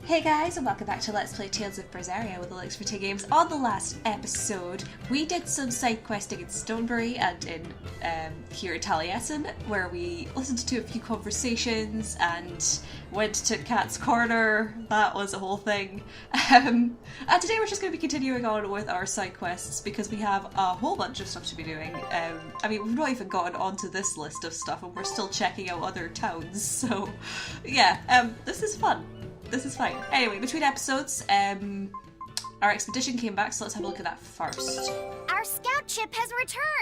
Hey guys, and welcome back to Let's Play Tales of Berseria with the Links for Two Games. On the last episode, we did some side questing in Stonebury and in here in Taliesin, where we listened to a few conversations and went to Cat's Corner. That was a whole thing. And today we're just going to be continuing on with our side quests because we have a whole bunch of stuff to be doing. I mean, we've not even gotten onto this list of stuff and we're still checking out other towns, so yeah, this is fun. This is fine. Anyway, between episodes, our expedition came back, so let's have a look at that first. Our scout ship has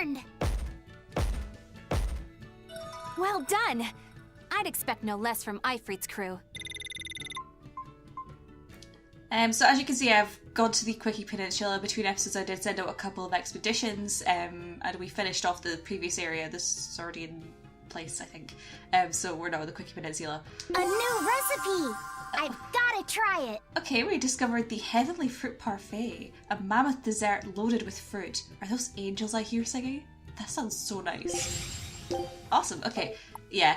returned! Well done! I'd expect no less from Ifrit's crew. So as you can see, I've gone to the Quickie Peninsula. Between episodes I did send out a couple of expeditions, and we finished off the previous area, the Sardian place, I think. So we're now in the Quickie Peninsula. A new recipe! I've gotta try it! Okay, we discovered the Heavenly Fruit Parfait, a mammoth dessert loaded with fruit. Are those angels I hear singing? That sounds so nice. Awesome, okay. Yeah,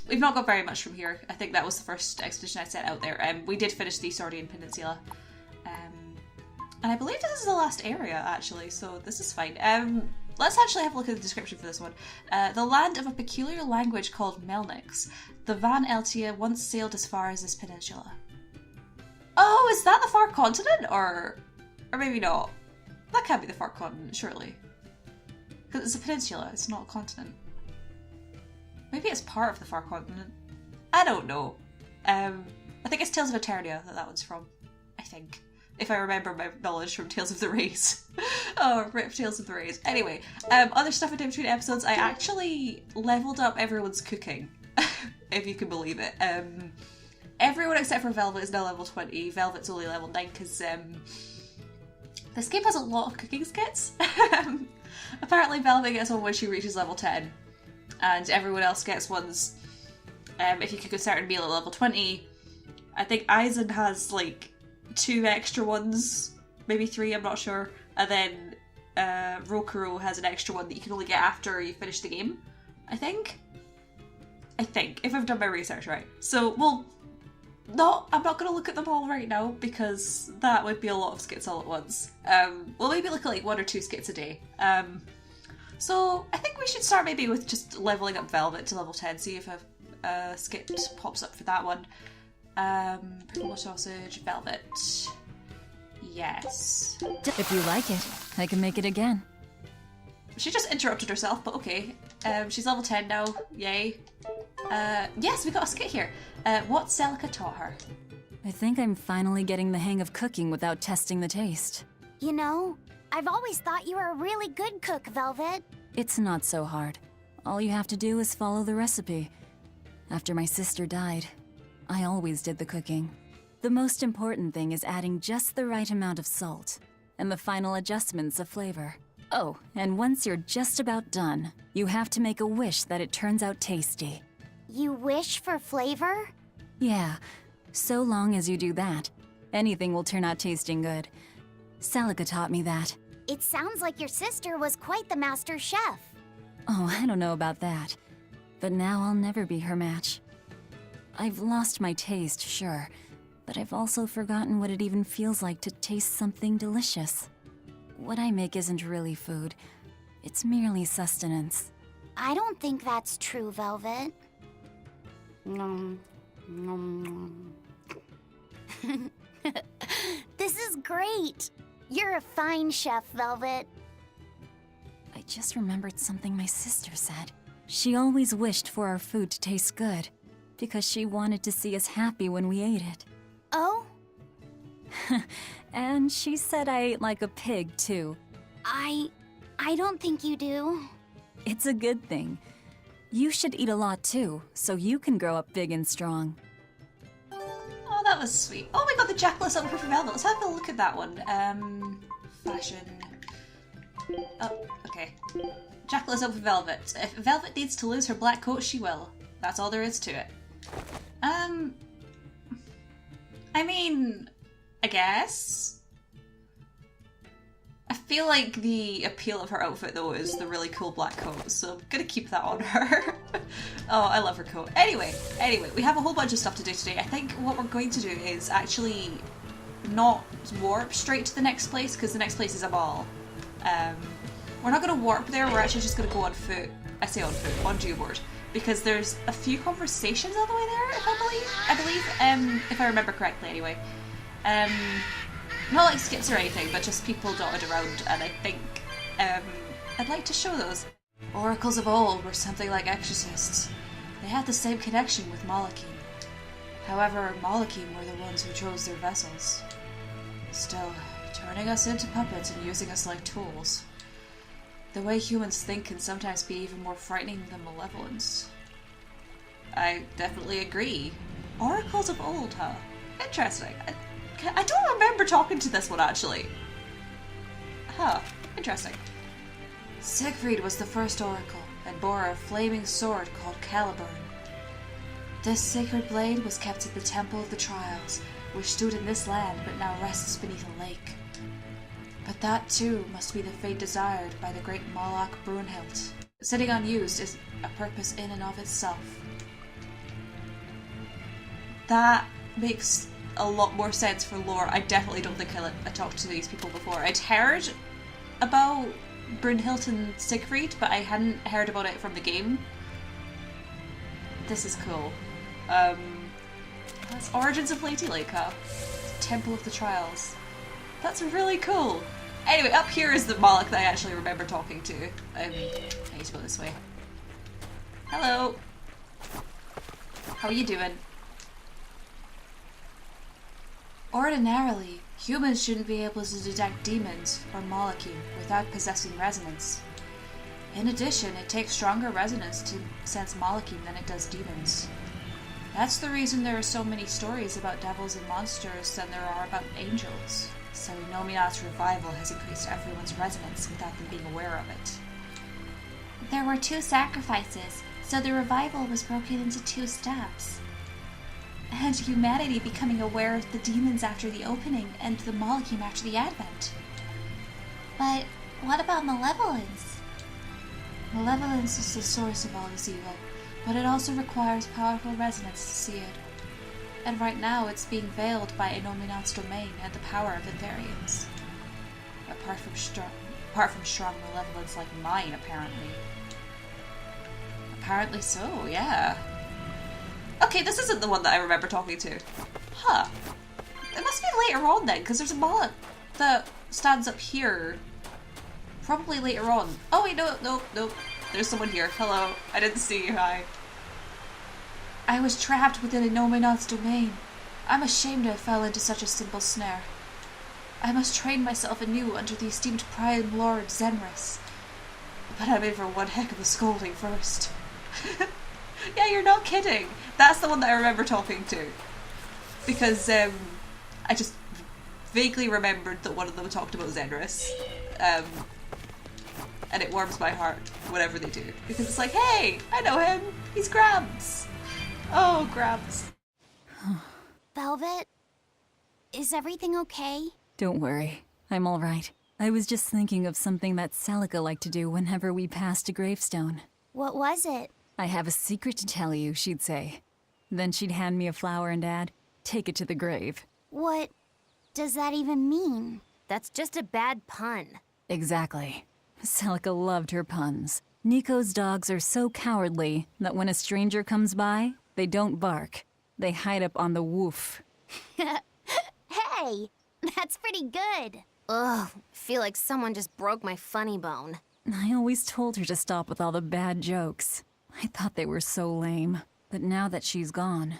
we've not got very much from here. I think that was the first expedition I sent out there. We did finish the Sardian Peninsula. And I believe this is the last area, actually, so this is fine. Let's actually have a look at the description for this one. The land of a peculiar language called Melnix. The Van Eltia once sailed as far as this peninsula. Oh, is that the far continent? Or maybe not. That can't be the far continent, surely. Because it's a peninsula, it's not a continent. Maybe it's part of the far continent. I don't know. I think it's Tales of Eternia that one's from. I think. If I remember my knowledge from Tales of the Race. Oh, rip Tales of the Race. Anyway, other stuff I did between episodes, I actually leveled up everyone's cooking. If you can believe it. Everyone except for Velvet is now level 20. Velvet's only level 9 because this game has a lot of cooking skits. Apparently Velvet gets one when she reaches level 10. And everyone else gets ones if you cook a certain meal at level 20. I think Aizen has like 2 extra ones, maybe 3, I'm not sure. And then Rokuro has an extra one that you can only get after you finish the game, I think, if I've done my research right. So, well, I'm not going to look at them all right now because that would be a lot of skits all at once. We'll maybe look at like 1 or 2 skits a day. So I think we should start maybe with just leveling up Velvet to level 10, see if a skit pops up for that one. Pickle sausage, Velvet. Yes. If you like it, I can make it again. She just interrupted herself, but okay. She's level 10 now, yay. Yes, we got a skit here. What Celica taught her. I think I'm finally getting the hang of cooking without testing the taste. You know, I've always thought you were a really good cook, Velvet. It's not so hard. All you have to do is follow the recipe. After my sister died, I always did the cooking. The most important thing is adding just the right amount of salt, and the final adjustments of flavor. Oh, and once you're just about done, you have to make a wish that it turns out tasty. You wish for flavor? Yeah, so long as you do that, anything will turn out tasting good. Celica taught me that. It sounds like your sister was quite the master chef. Oh, I don't know about that. But now I'll never be her match. I've lost my taste, sure, but I've also forgotten what it even feels like to taste something delicious. What I make isn't really food. It's merely sustenance. I don't think that's true, Velvet. Nom, nom, nom. This is great! You're a fine chef, Velvet. I just remembered something my sister said. She always wished for our food to taste good, because she wanted to see us happy when we ate it. Oh? And she said I ate like a pig, too. I don't think you do. It's a good thing. You should eat a lot, too, so you can grow up big and strong. Oh, that was sweet. Oh, we got the Jackalus over for Velvet. Let's have a look at that one. Fashion. Oh, okay. Jackalus over Velvet. If Velvet needs to lose her black coat, she will. That's all there is to it. I mean, I guess. feel like the appeal of her outfit though is the really cool black coat, so I'm gonna keep that on her. Oh, I love her coat. Anyway, we have a whole bunch of stuff to do today. I think what we're going to do is actually not warp straight to the next place, because the next place is a ball. We're not going to warp there, we're actually just going to go on foot. I say on foot, on Geoboard. Because there's a few conversations on the way there, I believe, if I remember correctly anyway. Not like skips or anything, but just people dotted around, and I think I'd like to show those. Oracles of old were something like exorcists. They had the same connection with WALKEN. However, WALKEN were the ones who chose their vessels. Still, turning us into puppets and using us like tools. The way humans think can sometimes be even more frightening than malevolence. I definitely agree. Oracles of old, huh? Interesting. I don't remember talking to this one, actually. Huh. Interesting. Siegfried was the first oracle, and bore a flaming sword called Caliburn. This sacred blade was kept at the Temple of the Trials, which stood in this land but now rests beneath a lake. But that too must be the fate desired by the great Moloch Brunhild. Sitting unused is a purpose in and of itself. That makes a lot more sense for lore. I definitely don't think I talked to these people before. I'd heard about Brunhild and Siegfried, but I hadn't heard about it from the game. This is cool. That's Origins of Lady Lake, huh? Temple of the Trials. That's really cool. Anyway, up here is the Moloch that I actually remember talking to. I need to go this way. Hello. How are you doing? Ordinarily, humans shouldn't be able to detect demons or Moloch without possessing resonance. In addition, it takes stronger resonance to sense Moloch than it does demons. That's the reason there are so many stories about devils and monsters than there are about angels. So Nominat's revival has increased everyone's resonance without them being aware of it. There were 2 sacrifices, so the revival was broken into 2 steps. And humanity becoming aware of the demons after the opening and the Moloch after the advent. But what about malevolence? Malevolence is the source of all this evil, but it also requires powerful resonance to see it. And right now it's being veiled by Nominat's domain and the power of Etherians. Apart from strong malevolence like mine, apparently. Apparently so, yeah. Okay, this isn't the one that I remember talking to. Huh. It must be later on then, because there's a Moloch that stands up here. Probably later on. Oh wait, no. There's someone here. Hello. I didn't see you. Hi. I was trapped within a Nominat's domain. I'm ashamed I fell into such a simple snare. I must train myself anew under the esteemed Prime Lord Zenris. But I'm in for one heck of a scolding first. Yeah, you're not kidding. That's the one that I remember talking to. Because I just vaguely remembered that one of them talked about Zenris. And it warms my heart whenever they do. Because it's like, hey, I know him. He's Grabs. Oh, Grabs. Velvet? Is everything okay? Don't worry. I'm all right. I was just thinking of something that Celica liked to do whenever we passed a gravestone. What was it? I have a secret to tell you, she'd say. Then she'd hand me a flower and add, take it to the grave. What does that even mean? That's just a bad pun. Exactly. Celica loved her puns. Nico's dogs are so cowardly that when a stranger comes by, they don't bark. They hide up on the woof. Hey, that's pretty good. Ugh, I feel like someone just broke my funny bone. I always told her to stop with all the bad jokes. I thought they were so lame. But now that she's gone,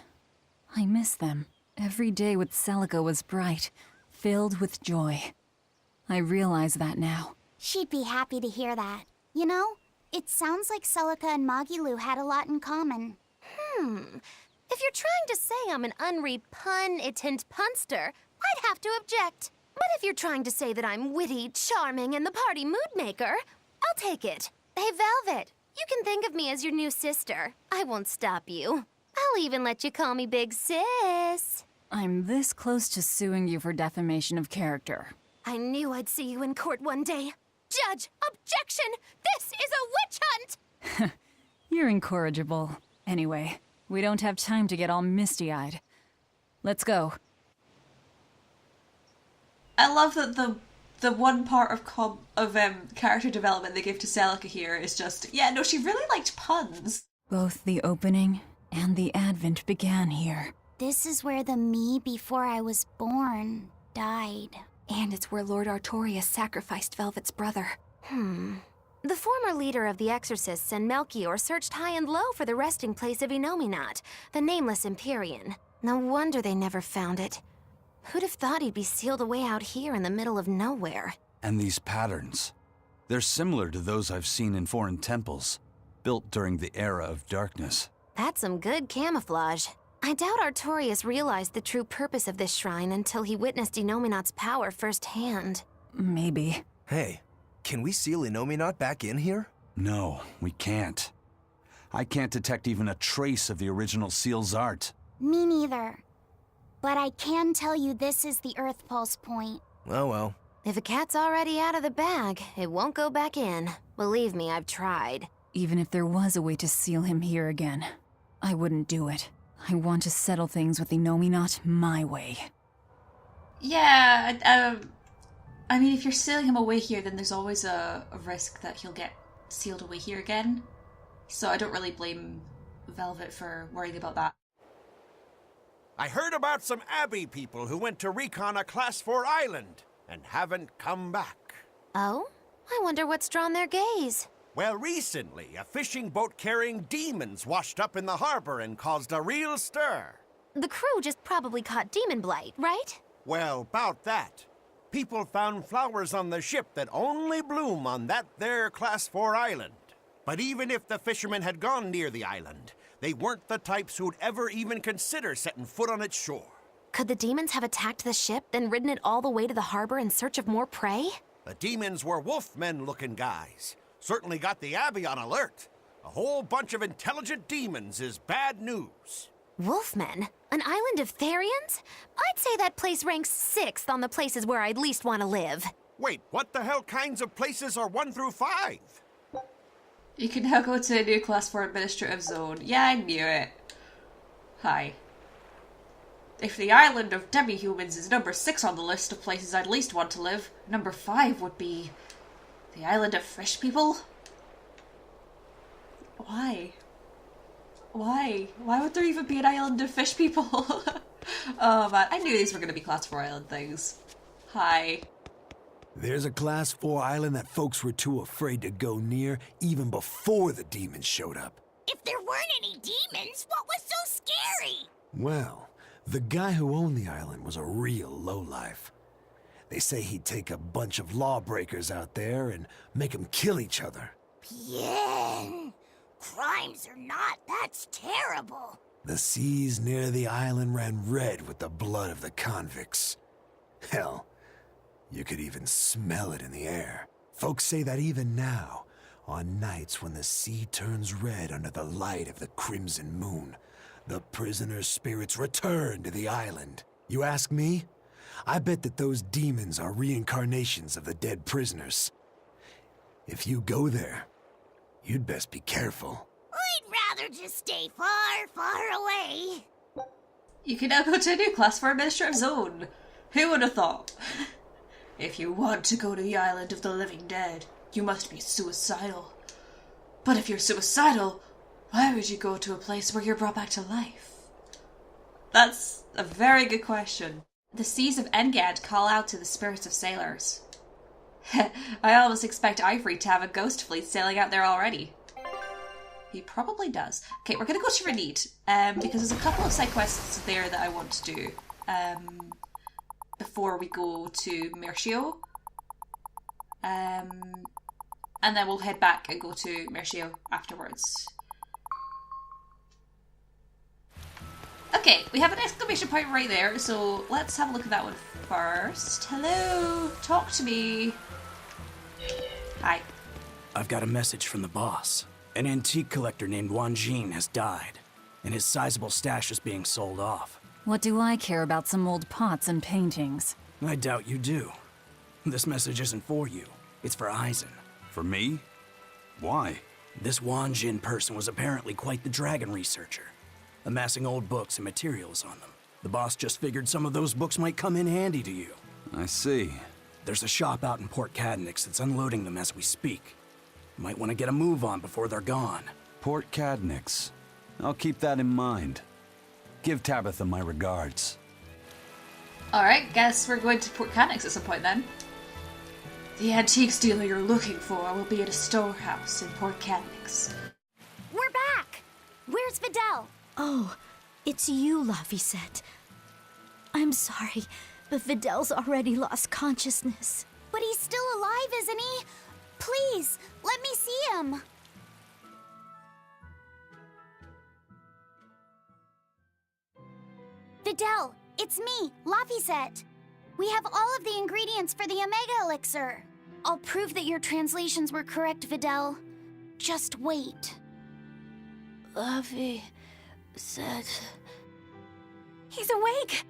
I miss them. Every day with Celica was bright, filled with joy. I realize that now. She'd be happy to hear that. You know, it sounds like Celica and Magilu had a lot in common. If you're trying to say I'm an unrepunnitant punster, I'd have to object. But if you're trying to say that I'm witty, charming, and the party mood maker, I'll take it. Hey, Velvet, you can think of me as your new sister. I won't stop you. I'll even let you call me Big Sis. I'm this close to suing you for defamation of character. I knew I'd see you in court one day. Judge, objection! This is a witch hunt! You're incorrigible. Anyway, we don't have time to get all misty-eyed. Let's go. I love that the one part of character development they give to Celica here is just, yeah, no, she really liked puns. Both the opening and the advent began here. This is where the me before I was born died. And it's where Lord Artorius sacrificed Velvet's brother. The former leader of the Exorcists and Melchior searched high and low for the resting place of Enominat, the nameless Empyrean. No wonder they never found it. Who'd have thought he'd be sealed away out here in the middle of nowhere? And these patterns. They're similar to those I've seen in foreign temples, built during the era of darkness. That's some good camouflage. I doubt Artorius realized the true purpose of this shrine until he witnessed Enominat's power firsthand. Maybe. Hey, can we seal Enominat back in here? No, we can't. I can't detect even a trace of the original seal's art. Me neither. But I can tell you this is the Earth Pulse point. Oh well. If a cat's already out of the bag, it won't go back in. Believe me, I've tried. Even if there was a way to seal him here again, I wouldn't do it. I want to settle things with Enominat my way. Yeah, I mean, if you're sealing him away here, then there's always a risk that he'll get sealed away here again. So I don't really blame Velvet for worrying about that. I heard about some Abbey people who went to recon a Class 4 island and haven't come back. Oh? I wonder what's drawn their gaze. Well, recently, a fishing boat carrying demons washed up in the harbor and caused a real stir. The crew just probably caught demon blight, right? Well, about that. People found flowers on the ship that only bloom on that there Class 4 island. But even if the fishermen had gone near the island, they weren't the types who'd ever even consider setting foot on its shore. Could the demons have attacked the ship, then ridden it all the way to the harbor in search of more prey? The demons were wolfmen-looking guys. Certainly got the Abbey on alert. A whole bunch of intelligent demons is bad news. Wolfmen? An island of Therians? I'd say that place ranks 6th on the places where I'd least want to live. Wait, what the hell kinds of places are 1 through 5? You can now go to a new Class 4 administrative zone. Yeah, I knew it. Hi. If the island of demi-humans is number 6 on the list of places I'd least want to live, number 5 would be the island of fish people? Why? Why? Why would there even be an island of fish people? Oh man, I knew these were going to be Class 4 island things. Hi. There's a Class 4 island that folks were too afraid to go near even before the demons showed up. If there weren't any demons, what was so scary? Well, the guy who owned the island was a real lowlife. They say he'd take a bunch of lawbreakers out there and make them kill each other. Bien. Crimes or not, that's terrible. The seas near the island ran red with the blood of the convicts. Hell, you could even smell it in the air. Folks say that even now, on nights when the sea turns red under the light of the crimson moon, the prisoners' spirits return to the island. You ask me? I bet that those demons are reincarnations of the dead prisoners. If you go there, you'd best be careful. I'd rather just stay far, far away. You can now go to a new Class 4 administrative zone. Who would have thought? If you want to go to the island of the living dead, you must be suicidal. But if you're suicidal, why would you go to a place where you're brought back to life? That's a very good question. The seas of Engad call out to the spirits of sailors. I almost expect Ivory to have a ghost fleet sailing out there already. He probably does. Okay, we're gonna go to Renit, because there's a couple of side quests there that I want to do, before we go to Mercio. And then we'll head back and go to Mercio afterwards. Okay, we have an exclamation point right there, so let's have a look at that one first. Hello, talk to me. Hi. I've got a message from the boss. An antique collector named Wanjin has died, and his sizable stash is being sold off. What do I care about some old pots and paintings? I doubt you do. This message isn't for you. It's for Aizen. For me? Why? This Wanjin person was apparently quite the dragon researcher, amassing old books and materials on them. The boss just figured some of those books might come in handy to you. I see. There's a shop out in Port Cadnix that's unloading them as we speak. You might want to get a move on before they're gone. Port Cadnix. I'll keep that in mind. Give Tabitha my regards. Alright, guess we're going to Port Cadnix at some point then. The antiques dealer you're looking for will be at a storehouse in Port Cadnix. We're back! Where's Videl? Oh, it's you, Lavisette. I'm sorry, but Videl's already lost consciousness. But he's still alive, isn't he? Please, let me see him. Videl, it's me, Lavisette. We have all of the ingredients for the Omega Elixir. I'll prove that your translations were correct, Videl. Just wait. Lavisette... He's awake!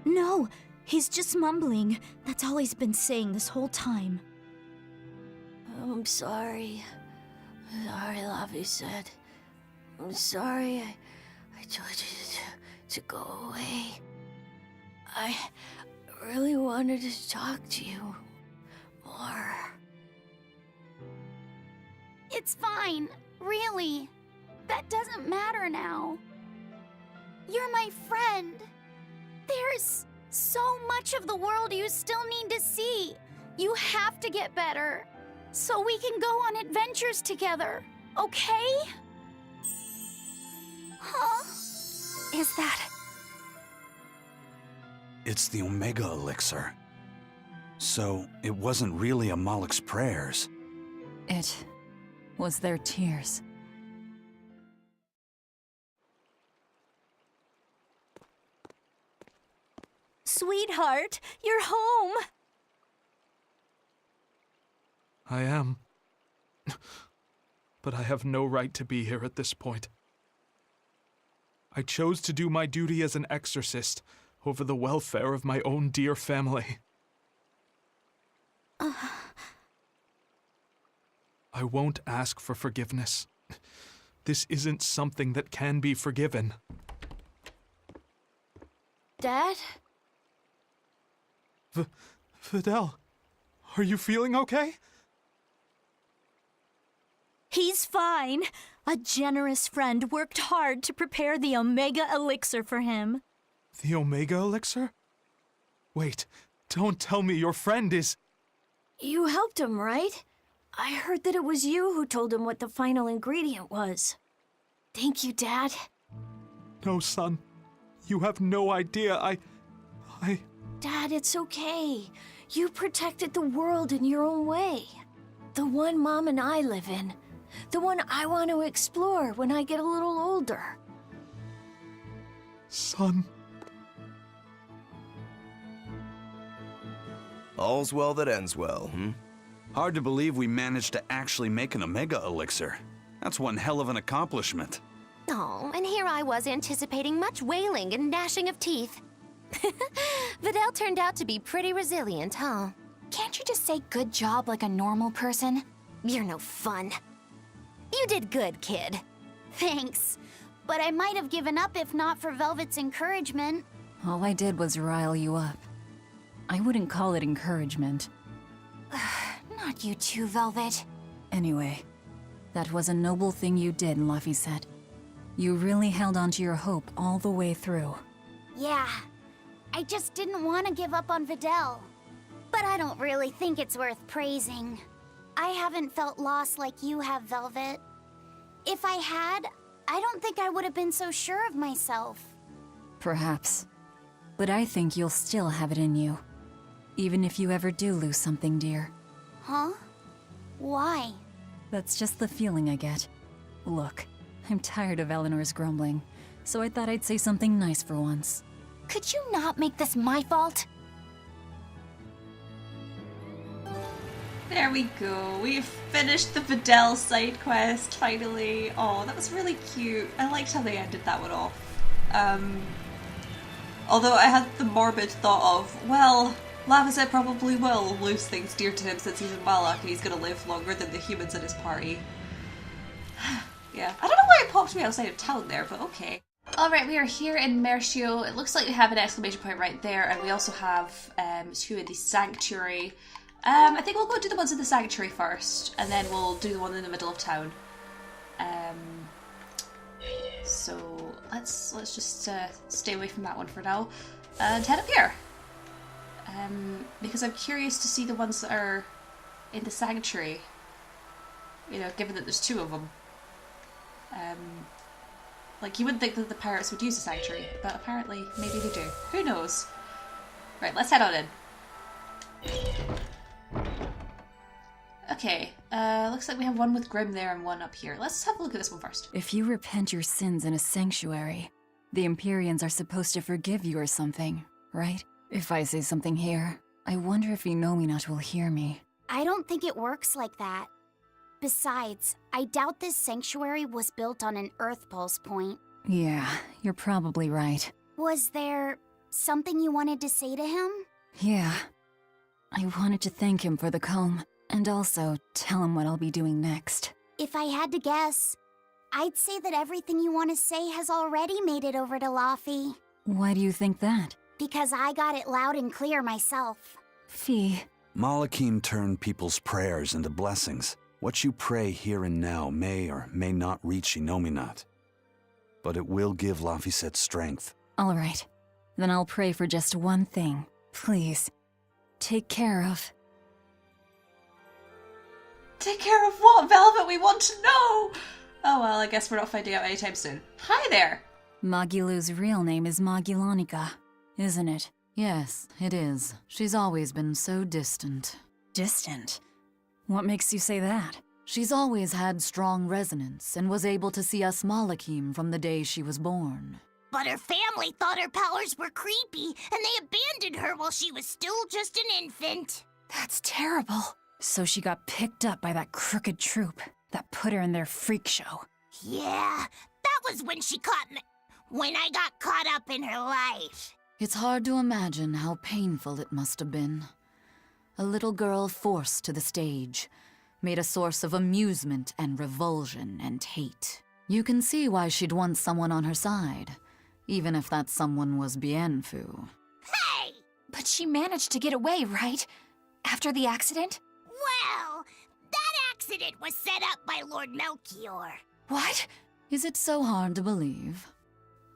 No, he's just mumbling. That's all he's been saying this whole time. I'm sorry. Sorry, Lavisette. I'm sorry I told you to go away. I really wanted to talk to you more. It's fine, really. That doesn't matter now. You're my friend. There's so much of the world you still need to see. You have to get better, so we can go on adventures together, okay? Huh? Is that... It's the Omega Elixir. So, it wasn't really a Malak's prayers. It was their tears. Sweetheart, you're home! I am. But I have no right to be here at this point. I chose to do my duty as an exorcist over the welfare of my own dear family. I won't ask for forgiveness. This isn't something that can be forgiven. Dad? Videl, are you feeling okay? He's fine. A generous friend worked hard to prepare the Omega Elixir for him. The Omega Elixir? Wait, don't tell me your friend is... You helped him, right? I heard that it was you who told him what the final ingredient was. Thank you, Dad. No, son. You have no idea. I... Dad, it's okay. You protected the world in your own way. The one Mom and I live in. The one I want to explore when I get a little older. Son. All's well that ends well, Hard to believe we managed to actually make an Omega Elixir. That's one hell of an accomplishment. Oh, and here I was anticipating much wailing and gnashing of teeth. Videl turned out to be pretty resilient, huh? Can't you just say good job like a normal person? You're no fun. You did good, kid. Thanks. But I might have given up if not for Velvet's encouragement. All I did was rile you up. I wouldn't call it encouragement. Not you too, Velvet. Anyway, that was a noble thing you did, Lavisette. You really held on to your hope all the way through. Yeah. I just didn't want to give up on Videl. But I don't really think it's worth praising. I haven't felt lost like you have, Velvet. If I had, I don't think I would have been so sure of myself. Perhaps. But I think you'll still have it in you. Even if you ever do lose something dear. Huh? Why? That's just the feeling I get. Look, I'm tired of Eleanor's grumbling, so I thought I'd say something nice for once. Could you not make this my fault? There we go. We've finished the Videl side quest, finally. Oh, that was really cute. I liked how they ended that one off. Although I had the morbid thought of, well, Lavazet probably will lose things dear to him since he's in Malak and he's gonna live longer than the humans in his party. Yeah, I don't know why it popped me outside of town there, but okay. Alright, we are here in Mercio. It looks like we have an exclamation point right there, and we also have two in the Sanctuary. I think we'll go do the ones in the Sanctuary first, and then we'll do the one in the middle of town. So let's just stay away from that one for now, and head up here. Because I'm curious to see the ones that are in the Sanctuary. You know, given that there's two of them. Like, you wouldn't think that the pirates would use the Sanctuary, but apparently, maybe they do. Who knows? Right, let's head on in. Okay, looks like we have one with Grim there and one up here. Let's have a look at this one first. If you repent your sins in a sanctuary, the Empyreans are supposed to forgive you or something, right? If I say something here, I wonder if Inominat will hear me. I don't think it works like that. Besides, I doubt this sanctuary was built on an Earth Pulse point. Yeah, you're probably right. Was there something you wanted to say to him? Yeah. I wanted to thank him for the comb, and also tell him what I'll be doing next. If I had to guess, I'd say that everything you want to say has already made it over to Laffy. Why do you think that? Because I got it loud and clear myself. Fee. Malakim turned people's prayers into blessings. What you pray here and now may or may not reach Inominat. But it will give Laphicet strength. All right. Then I'll pray for just one thing. Please. Take care of... Take care of what, Velvet? We want to know! Oh well, I guess we're not finding out anytime soon. Hi there! Magilu's real name is Magilanica, isn't it? Yes, it is. She's always been so distant. Distant? What makes you say that? She's always had strong resonance and was able to see us Malakim from the day she was born. But her family thought her powers were creepy, and they abandoned her while she was still just an infant. That's terrible. So she got picked up by that crooked troupe that put her in their freak show. Yeah, that was when when I got caught up in her life. It's hard to imagine how painful it must have been. A little girl forced to the stage, made a source of amusement and revulsion and hate. You can see why she'd want someone on her side, even if that someone was Bienfu. Hey! But she managed to get away, right? After the accident? Well, that accident was set up by Lord Melchior. What? Is it so hard to believe?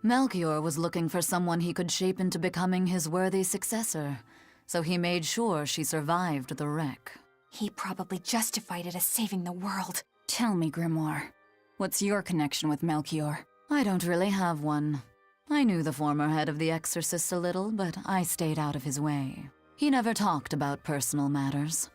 Melchior was looking for someone he could shape into becoming his worthy successor, so he made sure she survived the wreck. He probably justified it as saving the world. Tell me, Grimoire, what's your connection with Melchior? I don't really have one. I knew the former head of the Exorcist a little, but I stayed out of his way. He never talked about personal matters.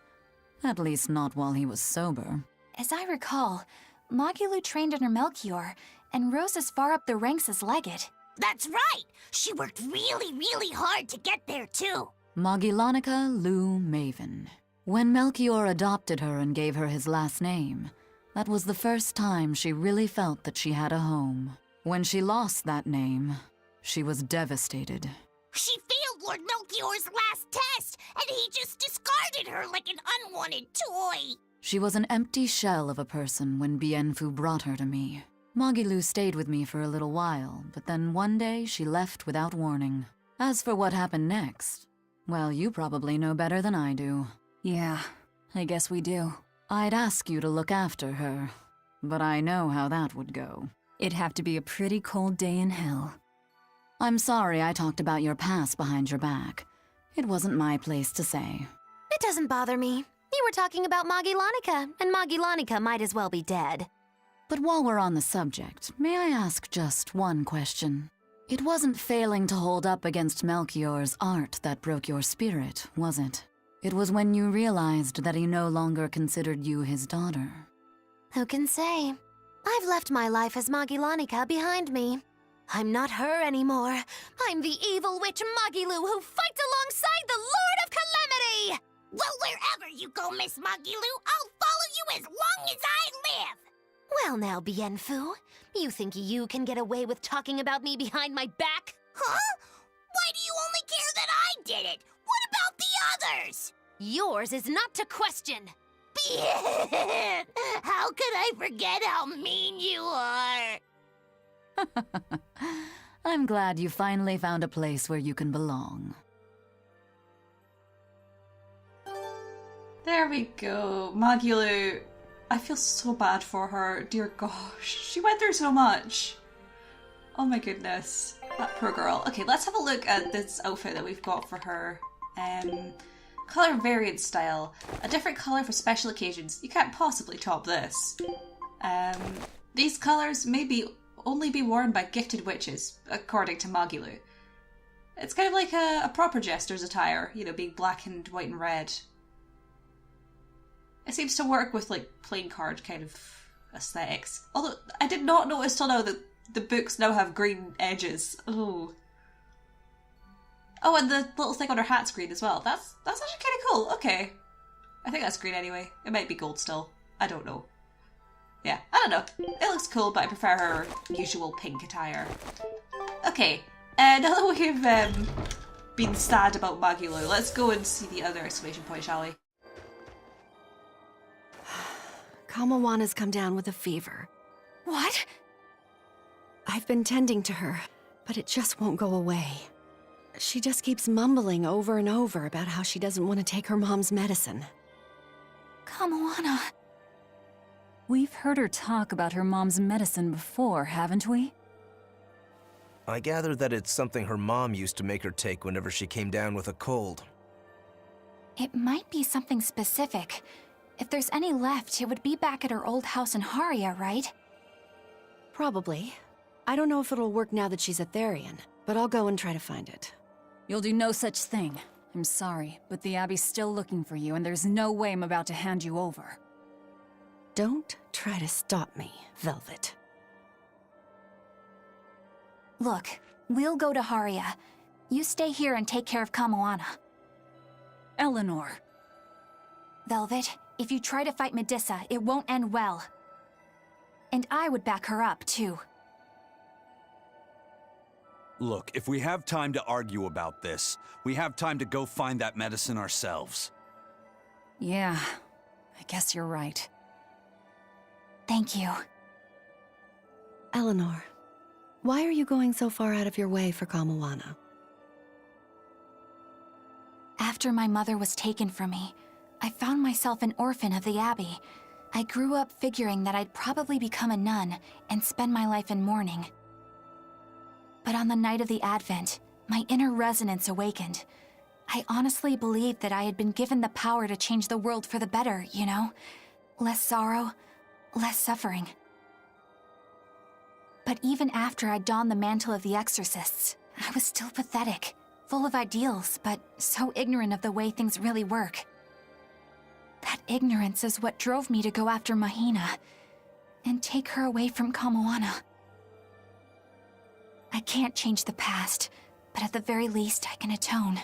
At least not while he was sober. As I recall, Magilu trained under Melchior and rose as far up the ranks as Legate. That's right! She worked really, really hard to get there, too. Magilanica Lou Maven. When Melchior adopted her and gave her his last name, that was the first time she really felt that she had a home. When she lost that name, she was devastated. She failed Lord Melchior's last test, and he just discarded her like an unwanted toy. She was an empty shell of a person when Bienfu brought her to me. Magilu stayed with me for a little while, but then one day she left without warning. As for what happened next, well, you probably know better than I do. Yeah, I guess we do. I'd ask you to look after her, but I know how that would go. It'd have to be a pretty cold day in hell. I'm sorry I talked about your past behind your back. It wasn't my place to say. It doesn't bother me. You were talking about Magilanica, and Magilanica might as well be dead. But while we're on the subject, may I ask just one question? It wasn't failing to hold up against Melchior's art that broke your spirit, was it? It was when you realized that he no longer considered you his daughter. Who can say? I've left my life as Magilanica behind me. I'm not her anymore. I'm the evil witch Magilu who fights alongside the Lord of Calamity! Well, wherever you go, Miss Magilu, I'll follow you as long as I live! Well now, Bienfu, you think you can get away with talking about me behind my back? Huh? Why do you only care that I did it? What about the ours. Yours is not to question. How could I forget how mean you are? I'm glad you finally found a place where you can belong. There we go. Magulu. I feel so bad for her. Dear gosh. She went through so much. Oh my goodness. That poor girl. Okay, let's have a look at this outfit that we've got for her. Colour variant style. A different colour for special occasions. You can't possibly top this. These colours may only be worn by gifted witches, according to Magulu. It's kind of like a proper jester's attire, you know, being black and white and red. It seems to work with, like, playing card kind of aesthetics. Although, I did not notice till now that the books now have green edges. Oh. Oh, and the little thing on her hat's green as well. That's actually kind of cool. Okay. I think that's green anyway. It might be gold still. I don't know. Yeah, I don't know. It looks cool, but I prefer her usual pink attire. Okay, now that we've been sad about Magulu, let's go and see the other exclamation point, shall we? Kamoana's come down with a fever. What? I've been tending to her, but it just won't go away. She just keeps mumbling over and over about how she doesn't want to take her mom's medicine. Kamoana. We've heard her talk about her mom's medicine before, haven't we? I gather that it's something her mom used to make her take whenever she came down with a cold. It might be something specific. If there's any left, it would be back at her old house in Haria, right? Probably. I don't know if it'll work now that she's a Therian, but I'll go and try to find it. You'll do no such thing. I'm sorry, but the Abbey's still looking for you, and there's no way I'm about to hand you over. Don't try to stop me, Velvet. Look, we'll go to Haria. You stay here and take care of Kamoana. Eleanor. Velvet, if you try to fight Medusa, it won't end well. And I would back her up, too. Look, if we have time to argue about this, we have time to go find that medicine ourselves. Yeah, I guess you're right. Thank you. Eleanor, why are you going so far out of your way for Kamoana? After my mother was taken from me, I found myself an orphan of the Abbey. I grew up figuring that I'd probably become a nun and spend my life in mourning. But on the night of the Advent, my inner resonance awakened. I honestly believed that I had been given the power to change the world for the better, you know? Less sorrow, less suffering. But even after I donned the mantle of the exorcists, I was still pathetic, full of ideals, but so ignorant of the way things really work. That ignorance is what drove me to go after Mahina and take her away from Kamoana. I can't change the past, but at the very least I can atone.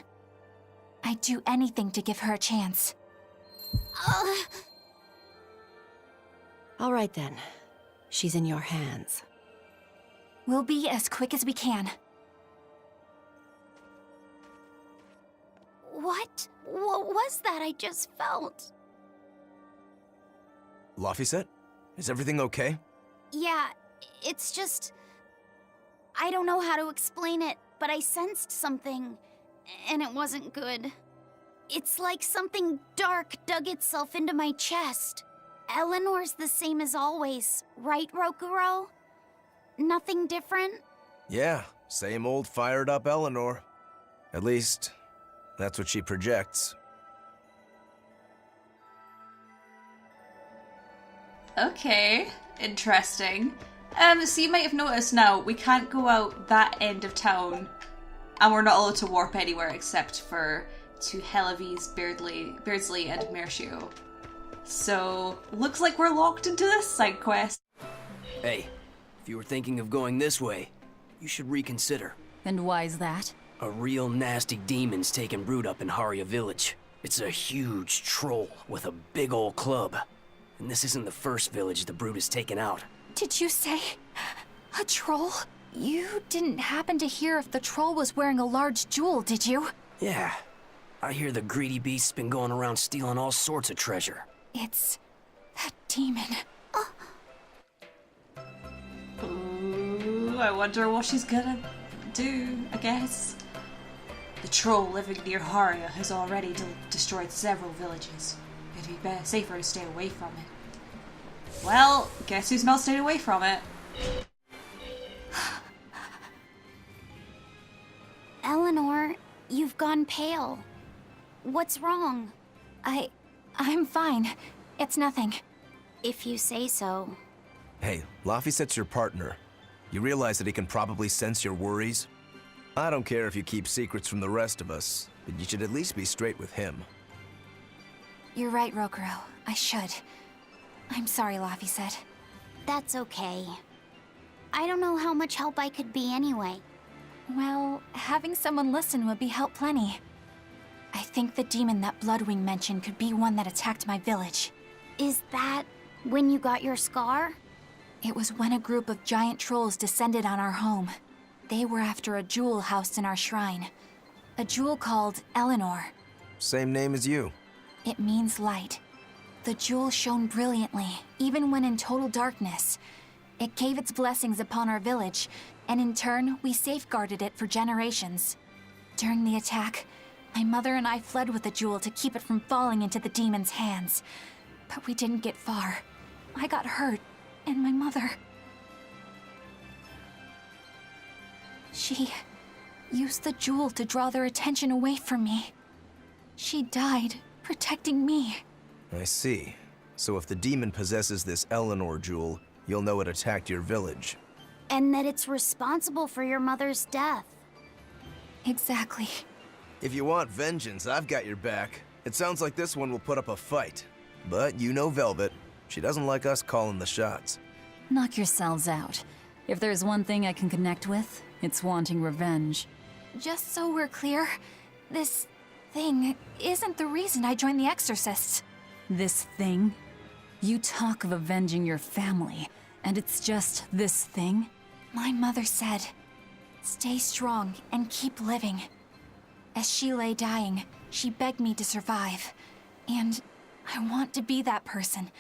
I'd do anything to give her a chance. All right then. She's in your hands. We'll be as quick as we can. What was that I just felt? Laphicet? Is everything okay? Yeah, it's just... I don't know how to explain it, but I sensed something, and it wasn't good. It's like something dark dug itself into my chest. Eleanor's the same as always, right, Rokuro? Nothing different? Yeah, same old fired up Eleanor. At least, that's what she projects. Okay, interesting. So you might have noticed now, we can't go out that end of town, and we're not allowed to warp anywhere except for to Helavi's, Beardsley, and Mercio. So, looks like we're locked into this side quest. Hey, if you were thinking of going this way, you should reconsider. And why's that? A real nasty demon's taking root up in Haria village. It's a huge troll with a big old club. And this isn't the first village the brute has taken out. Did you say a troll? You didn't happen to hear if the troll was wearing a large jewel, did you? Yeah, I hear the greedy beast's been going around stealing all sorts of treasure. It's that demon. Ooh, I wonder what she's gonna do, I guess. The troll living near Haria has already destroyed several villages. It'd be safer to stay away from it. Well, guess who's not staying away from it? Eleanor, you've gone pale. What's wrong? I'm fine. It's nothing. If you say so. Hey, Laphicet's your partner. You realize that he can probably sense your worries? I don't care if you keep secrets from the rest of us, but you should at least be straight with him. You're right, Rokuro. I should. I'm sorry, Laphicet. That's okay. I don't know how much help I could be anyway. Well, having someone listen would be help plenty. I think the demon that Bloodwing mentioned could be one that attacked my village. Is that when you got your scar? It was when a group of giant trolls descended on our home. They were after a jewel housed in our shrine. A jewel called Eleanor. Same name as you. It means light. The jewel shone brilliantly, even when in total darkness. It gave its blessings upon our village, and in turn, we safeguarded it for generations. During the attack, my mother and I fled with the jewel to keep it from falling into the demon's hands. But we didn't get far. I got hurt, and my mother... She used the jewel to draw their attention away from me. She died, protecting me. I see. So if the demon possesses this Eleanor jewel, you'll know it attacked your village. And that it's responsible for your mother's death. Exactly. If you want vengeance, I've got your back. It sounds like this one will put up a fight. But you know Velvet. She doesn't like us calling the shots. Knock yourselves out. If there's one thing I can connect with, it's wanting revenge. Just so we're clear, this thing isn't the reason I joined the Exorcists. This thing? You talk of avenging your family, and it's just this thing? My mother said, "Stay strong and keep living." As she lay dying, she begged me to survive. And I want to be that person.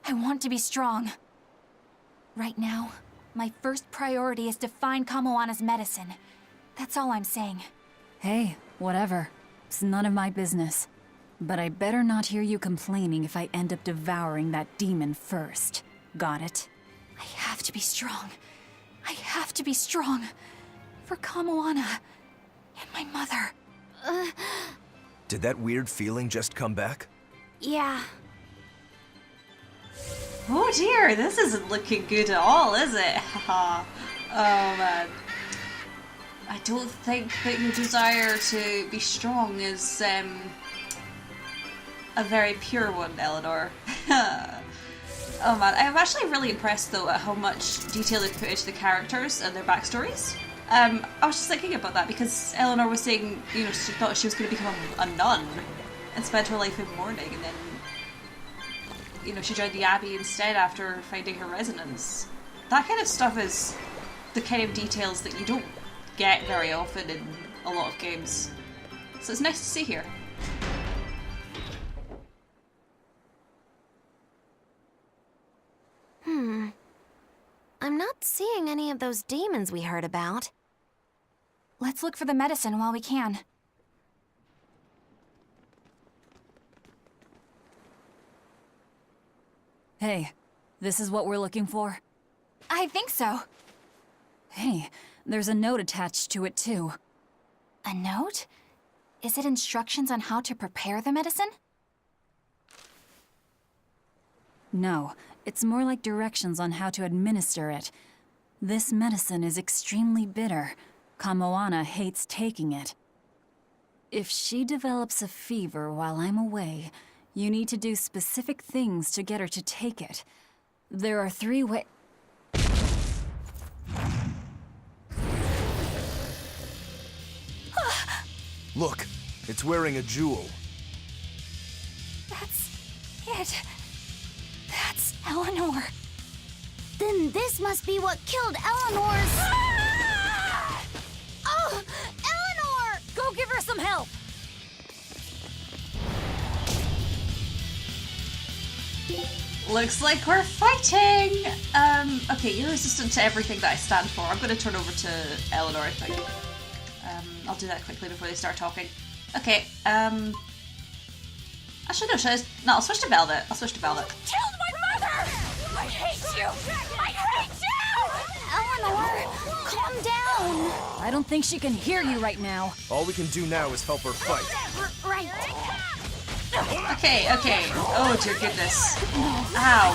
I want to be strong. Right now, my first priority is to find Kamoana's medicine. That's all I'm saying. Hey, whatever. It's none of my business. But I better not hear you complaining if I end up devouring that demon first. Got it? I have to be strong. I have to be strong. For Kamoana and my mother. Did that weird feeling just come back? Yeah. Oh dear, this isn't looking good at all, is it? Haha. Oh man. I don't think that your desire to be strong is a very pure one, Eleanor. Oh man, I'm actually really impressed though at how much detail they've put into the characters and their backstories. I was just thinking about that because Eleanor was saying, you know, she thought she was going to become a nun and spend her life in mourning, and then, you know, she joined the Abbey instead after finding her resonance. That kind of stuff is the kind of details that you don't get very often in a lot of games. So it's nice to see here. I'm not seeing any of those demons we heard about. Let's look for the medicine while we can. Hey, this is what we're looking for? I think so. Hey, there's a note attached to it too. A note? Is it instructions on how to prepare the medicine? No, it's more like directions on how to administer it. This medicine is extremely bitter. Kamoana hates taking it. If she develops a fever while I'm away, you need to do specific things to get her to take it. There are 3 ways. Look, it's wearing a jewel. That's it. That's Eleanor. Then this must be what killed Eleanor's... Ah! Oh! Eleanor! Go give her some help! Looks like we're fighting! Okay, you're resistant to everything that I stand for. I'm gonna turn over to Eleanor, I think. I'll do that quickly before they start talking. Okay, actually no, I'll switch to Velvet. I'll switch to Velvet. Killed my mother! I hate you! I hate you! Eleanor, calm down. I don't think she can hear you right now. All we can do now is help her fight. Right. Okay. Oh dear goodness. Ow.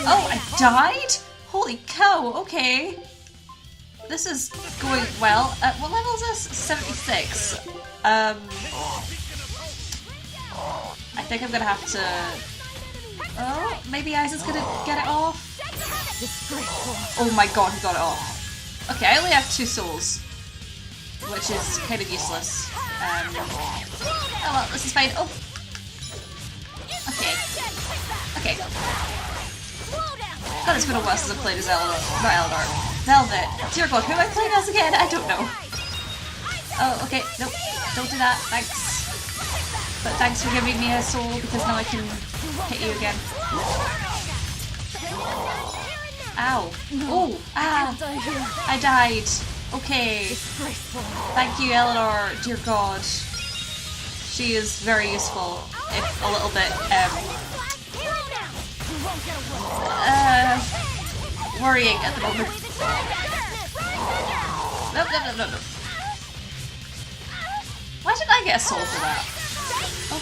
Oh, I died? Holy cow, okay. This is going well. What level is this? 76. I think I'm gonna have to... Oh, maybe Isaac's gonna get it off? Oh my god, he got it off. Okay, I only have 2 souls, which is kind of useless. Oh well, this is fine. Oh! Okay. God, it's been a while since I've played as Eleanor. Not Eleanor. Velvet. Dear god, who am I playing as again? I don't know. Oh, okay. Nope. Don't do that. Thanks. But thanks for giving me a soul, because now I can hit you again. Ow. Oh, ah. I died. Okay. Thank you, Eleanor. Dear god. She is very useful, if a little bit, worrying at the moment. No. Why did I get a soul for that? Oh.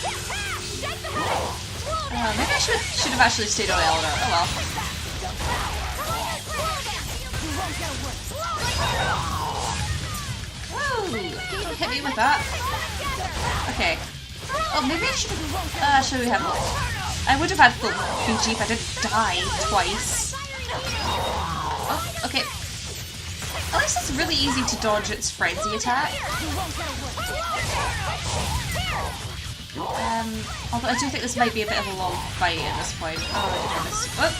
Maybe I should have actually stayed on Eleanor. Oh well. Woo! Don't hit me with that. Okay. Oh, maybe I should have... I would have had full PG if I didn't die twice. Oh, okay. At least it's really easy to dodge its frenzy attack. Although I do think this might be a bit of a long fight at this point. Oh my goodness. What?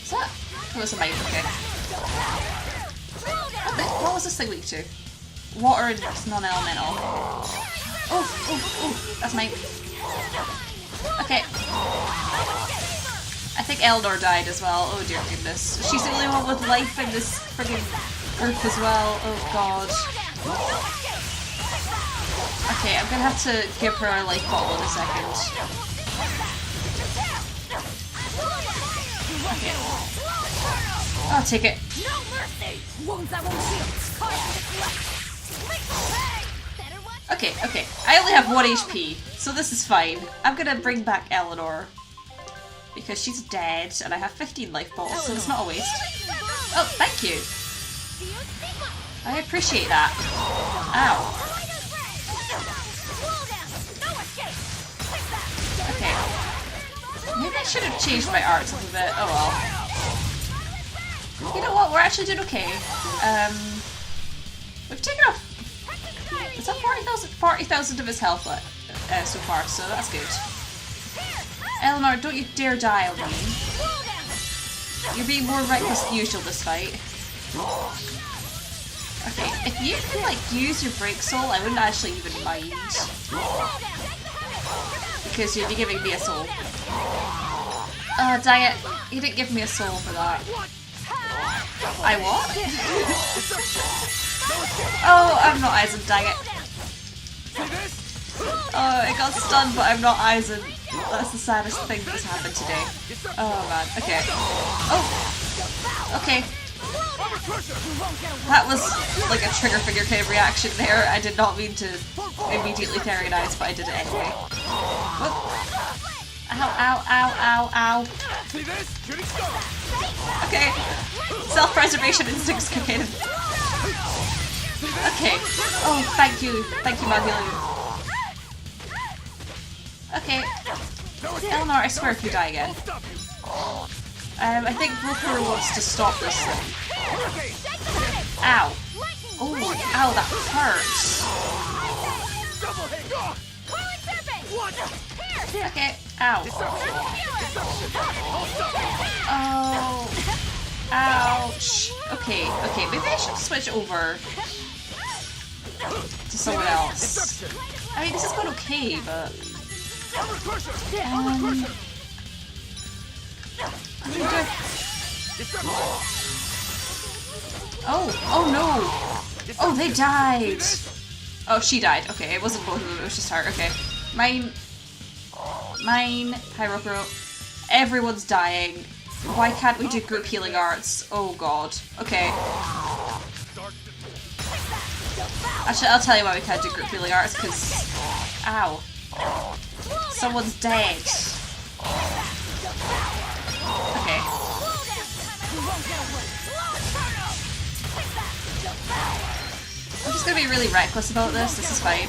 Is that? Oh, it's a mine, okay. What was this thing weak to? Water and non-elemental. Oh, that's mine. Okay. I think Eleanor died as well. Oh dear goodness. She's the only one with life in this friggin' earth as well. Oh god. Okay, I'm gonna have to give her a life bottle in a second. Okay. I'll take it. Okay. I only have 1 HP, so this is fine. I'm gonna bring back Eleanor, because she's dead, and I have 15 life bottles, so it's not a waste. Oh, thank you! I appreciate that. Ow. Okay. Maybe I should have changed my art a little bit. Oh well. You know what? We're actually doing okay. We've taken off... Is that 40,000 of his health so far, so that's good. Eleanor, don't you dare die on me. You're being more reckless than usual this fight. Okay, if you can like use your break soul, I wouldn't actually even mind. Because you'd be giving me a soul. Oh, dang it. You didn't give me a soul for that. I what? Oh, I'm not Aizen, dang it. Oh, I got stunned, but I'm not Aizen. That's the saddest thing that's happened today. Oh man, okay. Oh! Okay. That was like a trigger finger kind of reaction there. I did not mean to immediately Therianize, but I did it anyway. Whoop. Ow. Okay. Self-preservation instincts kick in. Okay. Oh, thank you, Magnolia. Okay. Eleanor, I swear if you die again. I think Brooker wants to stop this thing. Ow. Oh, ow, that hurts. Okay, ow. Oh. Ouch. Okay, maybe I should switch over to someone else. I mean, this has gone okay, but... Oh no! Oh, they died! Oh, she died. Okay, it wasn't both of them, it was just her. Okay. Mine, Pyrocro. Everyone's dying. Why can't we do group healing arts? Oh god. Okay. Actually, I'll tell you why we can't do group healing arts, because... Ow. Someone's dead. Okay. I'm just gonna be really reckless about this. This is fine.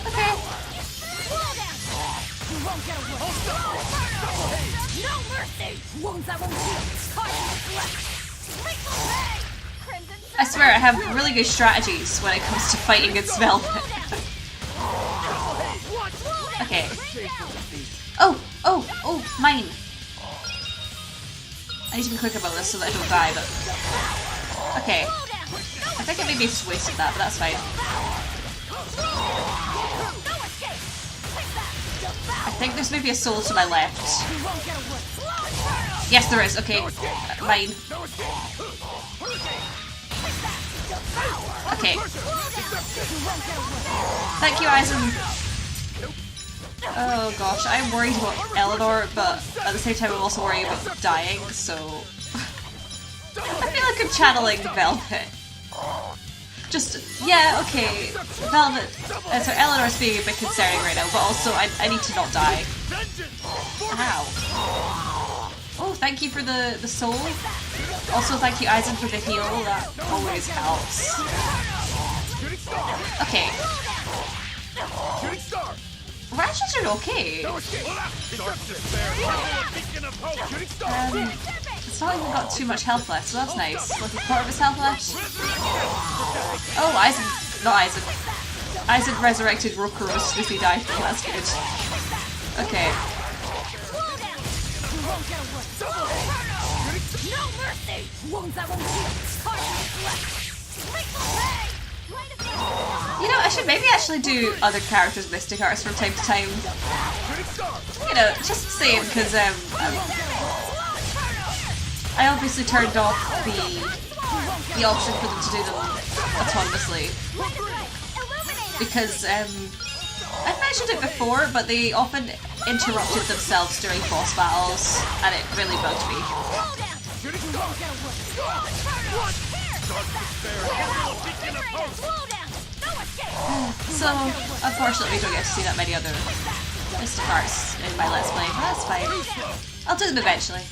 Okay. I swear I have really good strategies when it comes to fighting against Velvet. Okay. Oh, mine. I need to be quick about this so that I don't die, but... Okay. I think I maybe just wasted that, but that's fine. I think there's maybe a soul to my left. Yes, there is. Okay. Mine. Okay. Thank you, Eisen. Oh gosh, I'm worried about Eleanor, but at the same time I'm also worried about dying, so... I feel like I'm channeling Velvet. Just, yeah, okay, Velvet... so Eleanor's being a bit concerning right now, but also I need to not die. Ow. Oh, thank you for the soul. Also, thank you, Eisen, for the heal. That always helps. Okay. We're actually doing okay. It's not even got too much health left, so that's nice. Like a quarter of his health left. Oh, Eisen. Not Eisen. Eisen resurrected Rokurou as soon as he died. That's good. Okay. You know, I should maybe actually do other characters' Mystic Arts from time to time. You know, just saying, because I obviously turned off the option for them to do them autonomously. Because I've mentioned it before, but they often interrupted themselves during boss battles, and it really bugged me. So, unfortunately, we don't get to see that many other Mystic Arts in my Let's Play, but that's fine. I'll do them eventually.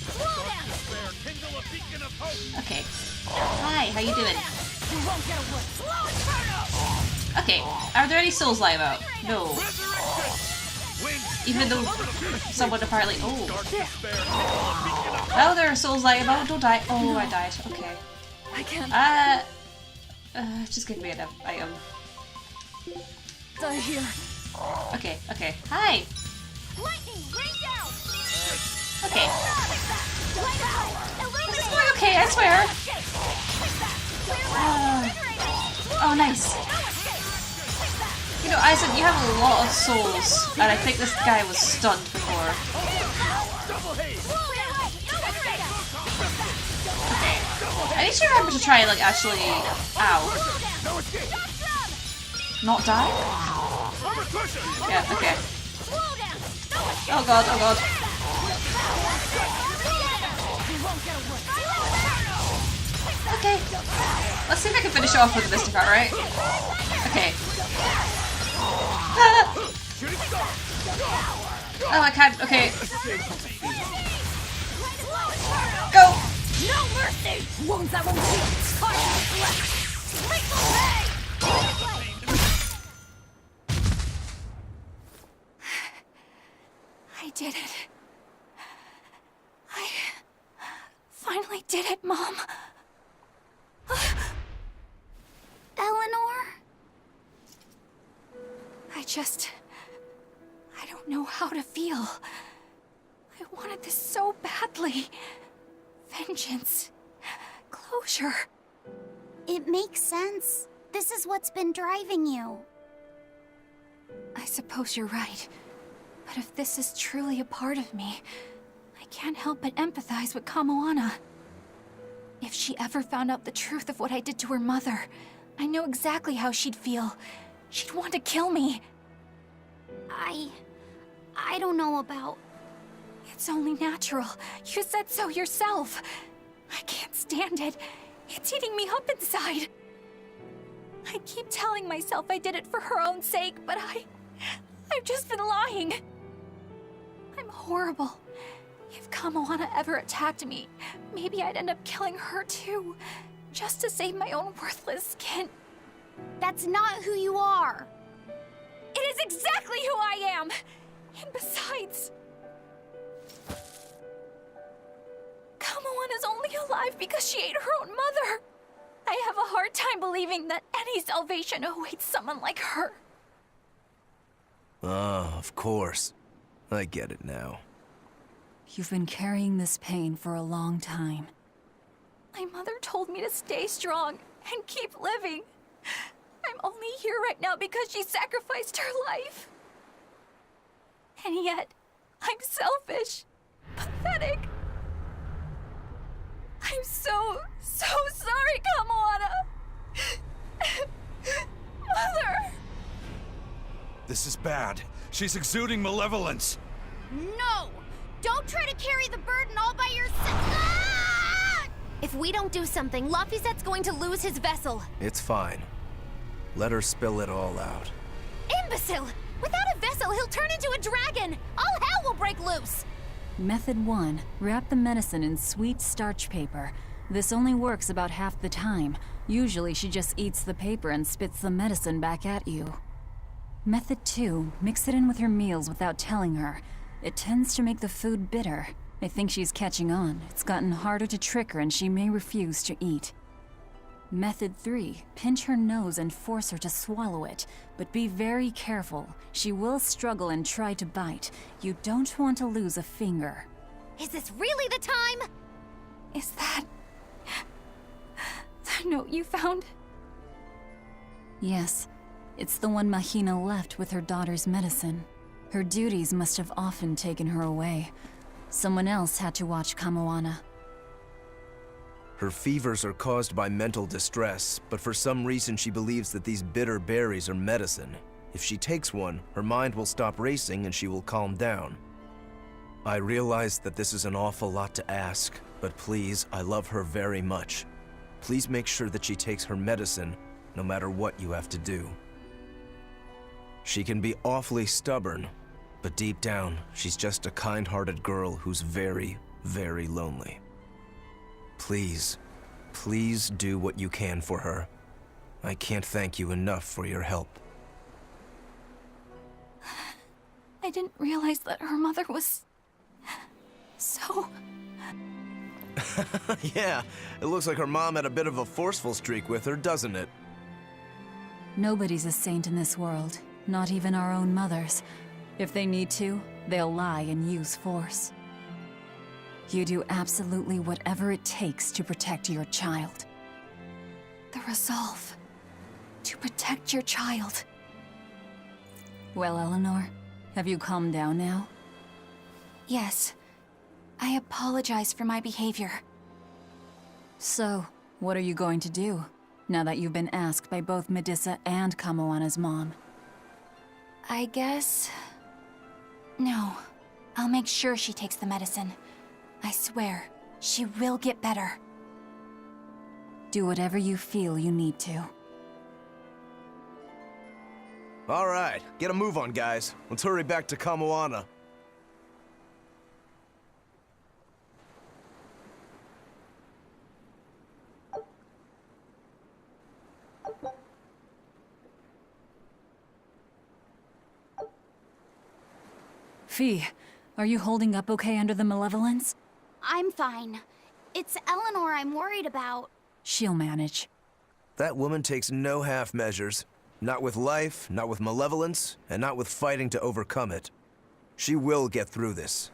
Okay. Hi, how you doing? Okay, are there any souls lying about? No. Even though someone apparently... Oh. Oh, there are souls lying about. Don't die. Oh, I died. Okay. I can't just give me an item. die here. Okay. Hi! Okay. This is going okay, I swear. Oh, nice. You know, Eisen, you have a lot of souls, and I think this guy was stunned before. Okay. I need to remember to try and, like, actually... Ow. Not die? Yeah, okay. Oh god, oh god. Okay. Let's see if I can finish it off with the Mystic Art, right? Okay. Oh, I can't. Okay. Go! No mercy! Wounds that won't heal. I did it. I finally did it, Mom. Eleanor? I don't know how to feel. I wanted this so badly. Vengeance. Closure. It makes sense. This is what's been driving you. I suppose you're right. But if this is truly a part of me, I can't help but empathize with Kamoana. If she ever found out the truth of what I did to her mother, I know exactly how she'd feel. She'd want to kill me. I don't know about... It's only natural. You said so yourself. I can't stand it. It's eating me up inside. I keep telling myself I did it for her own sake, but I've just been lying. I'm horrible. If Kamoana ever attacked me, maybe I'd end up killing her too, just to save my own worthless skin. That's not who you are. It is exactly who I am! And besides... Kamoana's only alive because she ate her own mother. I have a hard time believing that any salvation awaits someone like her. Ah, of course. I get it now. You've been carrying this pain for a long time. My mother told me to stay strong and keep living. I'm only here right now because she sacrificed her life. And yet, I'm selfish, pathetic. I'm so sorry, Kamoana. Mother! This is bad. She's exuding malevolence. No! Don't try to carry the burden all by yourself! Ah! If we don't do something, Laphicet's going to lose his vessel. It's fine. Let her spill it all out. Imbecile! Without a vessel, he'll turn into a dragon! All hell will break loose! Method 1. Wrap the medicine in sweet starch paper. This only works about half the time. Usually she just eats the paper and spits the medicine back at you. Method 2. Mix it in with her meals without telling her. It tends to make the food bitter. I think she's catching on. It's gotten harder to trick her and she may refuse to eat. Method 3. Pinch her nose and force her to swallow it. But be very careful. She will struggle and try to bite. You don't want to lose a finger. Is this really the time? Is that... the note you found? Yes. It's the one Mahina left with her daughter's medicine. Her duties must have often taken her away. Someone else had to watch Kamoana. Her fevers are caused by mental distress, but for some reason she believes that these bitter berries are medicine. If she takes one, her mind will stop racing and she will calm down. I realize that this is an awful lot to ask, but please, I love her very much. Please make sure that she takes her medicine, no matter what you have to do. She can be awfully stubborn, but deep down, she's just a kind-hearted girl who's very, very lonely. Please, please do what you can for her. I can't thank you enough for your help. I didn't realize that her mother was... so... Yeah, it looks like her mom had a bit of a forceful streak with her, doesn't it? Nobody's a saint in this world, not even our own mothers. If they need to, they'll lie and use force. You do absolutely whatever it takes to protect your child. The resolve to protect your child. Well, Eleanor, have you calmed down now? Yes. I apologize for my behavior. So, what are you going to do, now that you've been asked by both Medissa and Kamoana's mom? I guess... no. I'll make sure she takes the medicine. I swear, she will get better. Do whatever you feel you need to. All right, get a move on, guys. Let's hurry back to Kamoana. Fee, are you holding up okay under the malevolence? I'm fine. It's Eleanor I'm worried about. She'll manage. That woman takes no half measures. Not with life, not with malevolence, and not with fighting to overcome it. She will get through this.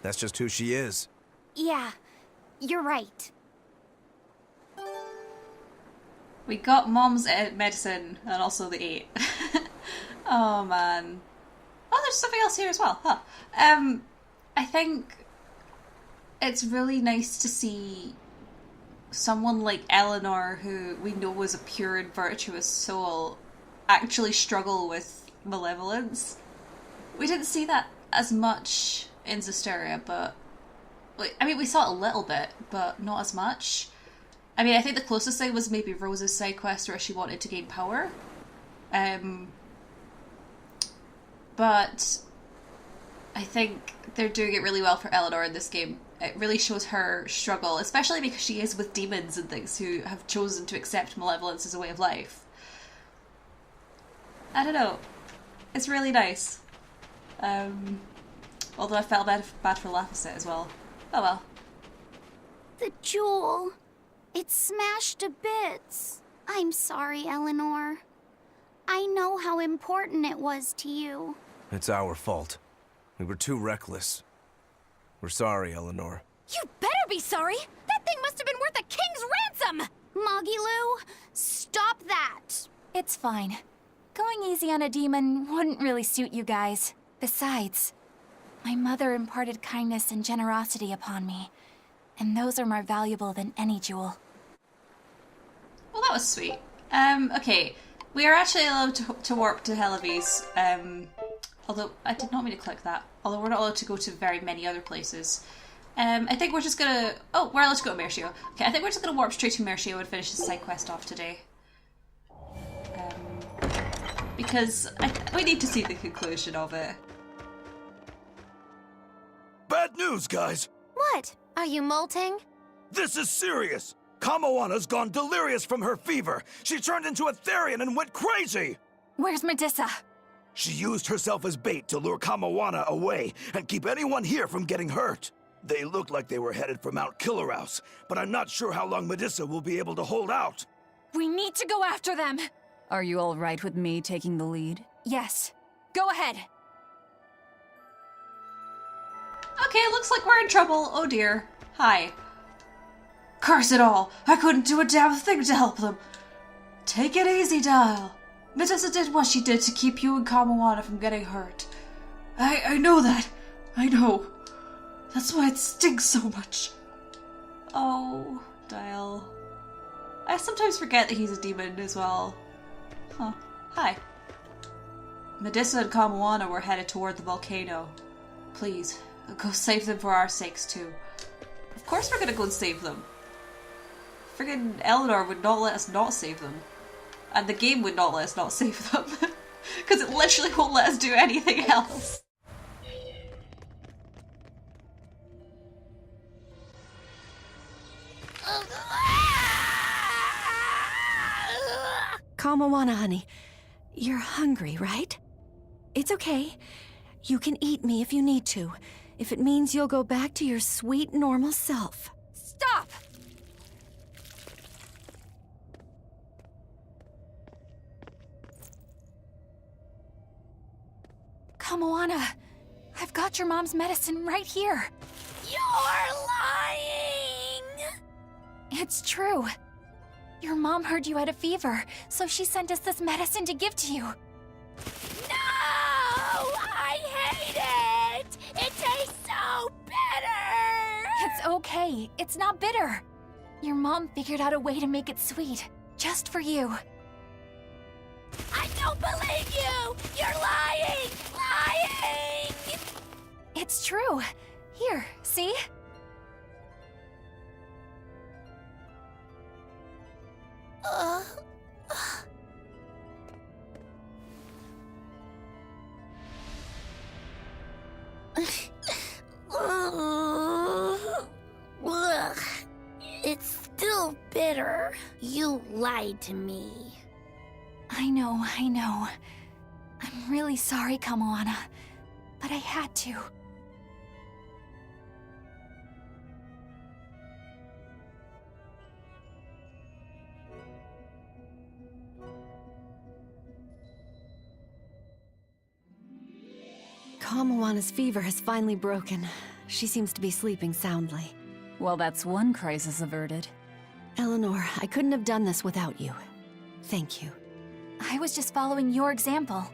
That's just who she is. Yeah, you're right. We got Mom's medicine and also the 8. Oh man. Oh, there's something else here as well. Huh. I think it's really nice to see someone like Eleanor, who we know was a pure and virtuous soul, actually struggle with malevolence. We didn't see that as much in Zesteria, but I mean, we saw it a little bit, but not as much. I mean, I think the closest thing was maybe Rose's side quest where she wanted to gain power. But I think they're doing it really well for Eleanor in this game. It really shows her struggle, especially because she is with demons and things who have chosen to accept malevolence as a way of life. I don't know. It's really nice. Although I felt bad for Laphicet as well. Oh well. The jewel. It's smashed to bits. I'm sorry, Eleanor. I know how important it was to you. It's our fault. We were too reckless. We're sorry, Eleanor. You better be sorry! That thing must have been worth a king's ransom! Moggy stop that! It's fine. Going easy on a demon wouldn't really suit you guys. Besides, my mother imparted kindness and generosity upon me, and those are more valuable than any jewel. Well, that was sweet. Okay. We are actually allowed to warp to Helavis, although I did not mean to click that. Although we're not allowed to go to very many other places. I think we're just gonna... Oh, we're allowed to go to Mercio. Okay, I think we're just gonna warp straight to Mercio and finish this side quest off today. Because we need to see the conclusion of it. Bad news, guys! What? Are you molting? This is serious! Kamoana's gone delirious from her fever. She turned into a Therian and went crazy! Where's Medusa? She used herself as bait to lure Kamoana away and keep anyone here from getting hurt. They looked like they were headed for Mount Killerhouse, but I'm not sure how long Medusa will be able to hold out. We need to go after them! Are you all right with me taking the lead? Yes. Go ahead. Okay, looks like we're in trouble. Oh dear. Hi. Curse it all! I couldn't do a damn thing to help them! Take it easy, Dial. Medusa did what she did to keep you and Kamoana from getting hurt. I know that. I know. That's why it stings so much. Oh, Dial. I sometimes forget that he's a demon as well. Huh. Hi. Medusa and Kamoana were headed toward the volcano. Please, go save them for our sakes too. Of course we're gonna go and save them. Friggin' Eleanor would not let us not save them. And the game would not let us not save them. Because it literally won't let us do anything else. Kamoana, honey. You're hungry, right? It's okay. You can eat me if you need to. If it means you'll go back to your sweet, normal self. Stop! Kamoana, I've got your mom's medicine right here. You're lying! It's true. Your mom heard you had a fever, so she sent us this medicine to give to you. No! I hate it! It tastes so bitter! It's okay. It's not bitter. Your mom figured out a way to make it sweet, just for you. I don't believe you! You're lying! Lying! It's true. Here, see? It's still bitter. You lied to me. I know. I'm really sorry, Kamoana, but I had to. Kamoana's fever has finally broken. She seems to be sleeping soundly. Well, that's one crisis averted. Eleanor, I couldn't have done this without you. Thank you. I was just following your example.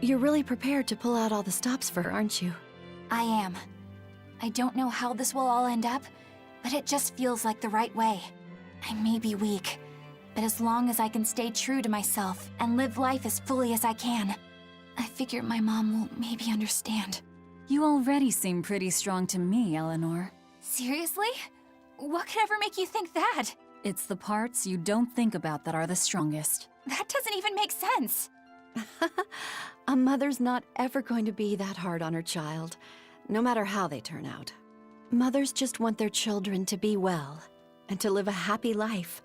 You're really prepared to pull out all the stops for her, aren't you? I am. I don't know how this will all end up, but it just feels like the right way. I may be weak, but as long as I can stay true to myself and live life as fully as I can, I figure my mom will maybe understand. You already seem pretty strong to me, Eleanor. Seriously? What could ever make you think that? It's the parts you don't think about that are the strongest. That doesn't even make sense. A mother's not ever going to be that hard on her child, no matter how they turn out. Mothers just want their children to be well and to live a happy life.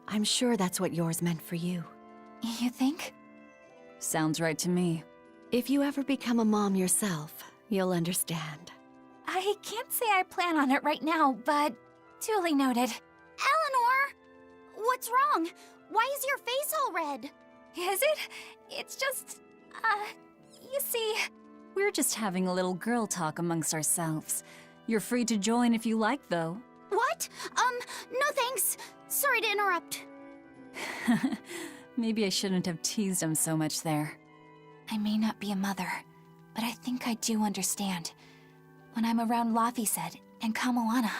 I'm sure that's what yours meant for you. You think? Sounds right to me. If you ever become a mom yourself, you'll understand. I can't say I plan on it right now, but duly noted. Eleanor! What's wrong? Why is your face all red? Is it? It's just, you see... We're just having a little girl talk amongst ourselves. You're free to join if you like, though. What? No thanks. Sorry to interrupt. Maybe I shouldn't have teased him so much there. I may not be a mother, but I think I do understand. When I'm around Laphicet and Kamoana,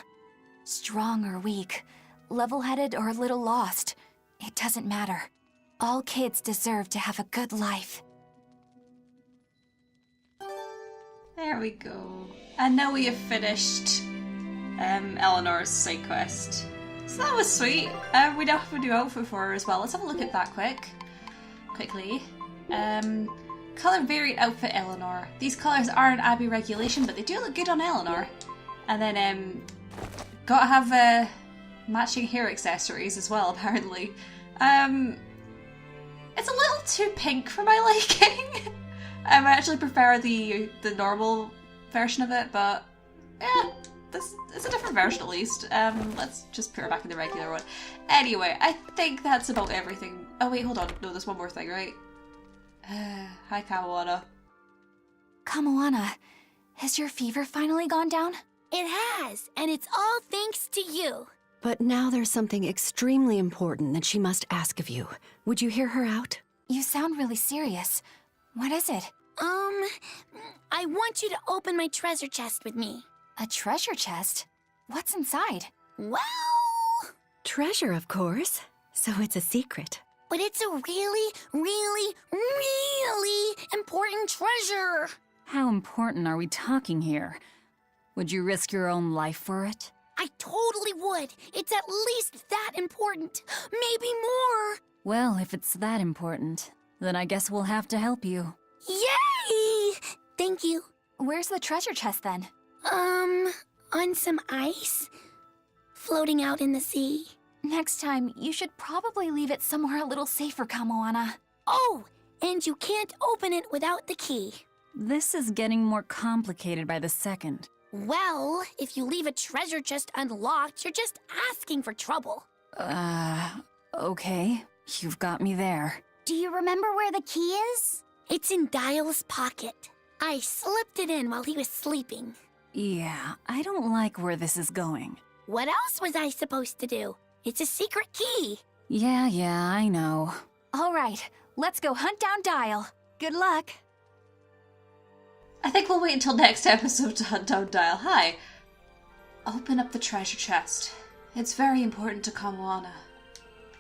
strong or weak, level-headed or a little lost, it doesn't matter. All kids deserve to have a good life. There we go. And now we have finished Eleanor's side quest. So that was sweet. We now have a new outfit for her as well. Let's have a look at that quickly. Colour variant outfit Eleanor. These colours aren't Abbey regulation, but they do look good on Eleanor. And then gotta have matching hair accessories as well, apparently. It's a little too pink for my liking. I actually prefer the normal version of it, but yeah, it's a different version at least. Let's just put her back in the regular one. Anyway, I think that's about everything. Oh wait, hold on. No, there's one more thing, right? Hi, Kamoana. Kamoana, has your fever finally gone down? It has, and it's all thanks to you. But now there's something extremely important that she must ask of you. Would you hear her out? You sound really serious. What is it? I want you to open my treasure chest with me. A treasure chest? What's inside? Well... Treasure, of course. So it's a secret. But it's a really, really, really important treasure. How important are we talking here? Would you risk your own life for it? I totally would. It's at least that important. Maybe more. Well, if it's that important, then I guess we'll have to help you. Yay! Thank you. Where's the treasure chest then? On some ice. Floating out in the sea. Next time, you should probably leave it somewhere a little safer, Kamoana. Oh, and you can't open it without the key. This is getting more complicated by the second. Well, if you leave a treasure chest unlocked, you're just asking for trouble. Okay. You've got me there. Do you remember where the key is? It's in Dial's pocket. I slipped it in while he was sleeping. Yeah, I don't like where this is going. What else was I supposed to do? It's a secret key. Yeah, I know. All right, let's go hunt down Dial. Good luck. I think we'll wait until next episode to hunt down Dial. Hi. Open up the treasure chest. It's very important to Kamoana.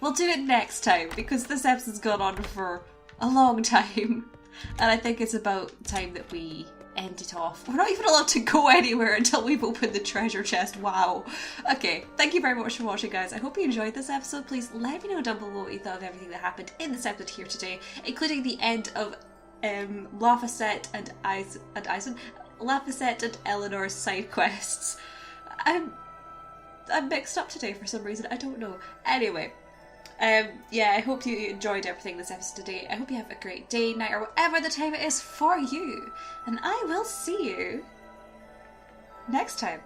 We'll do it next time, because this episode's gone on for a long time. And I think it's about time that we end it off. We're not even allowed to go anywhere until we've opened the treasure chest. Wow. Okay, thank you very much for watching, guys. I hope you enjoyed this episode. Please let me know down below what you thought of everything that happened in this episode here today, including the end of Laphicet and Laphicet and Eleanor's side quests. I'm mixed up today for some reason. I don't know. Anyway. Yeah, I hope you enjoyed everything this episode today. I hope you have a great day, night, or whatever the time it is for you. And I will see you next time.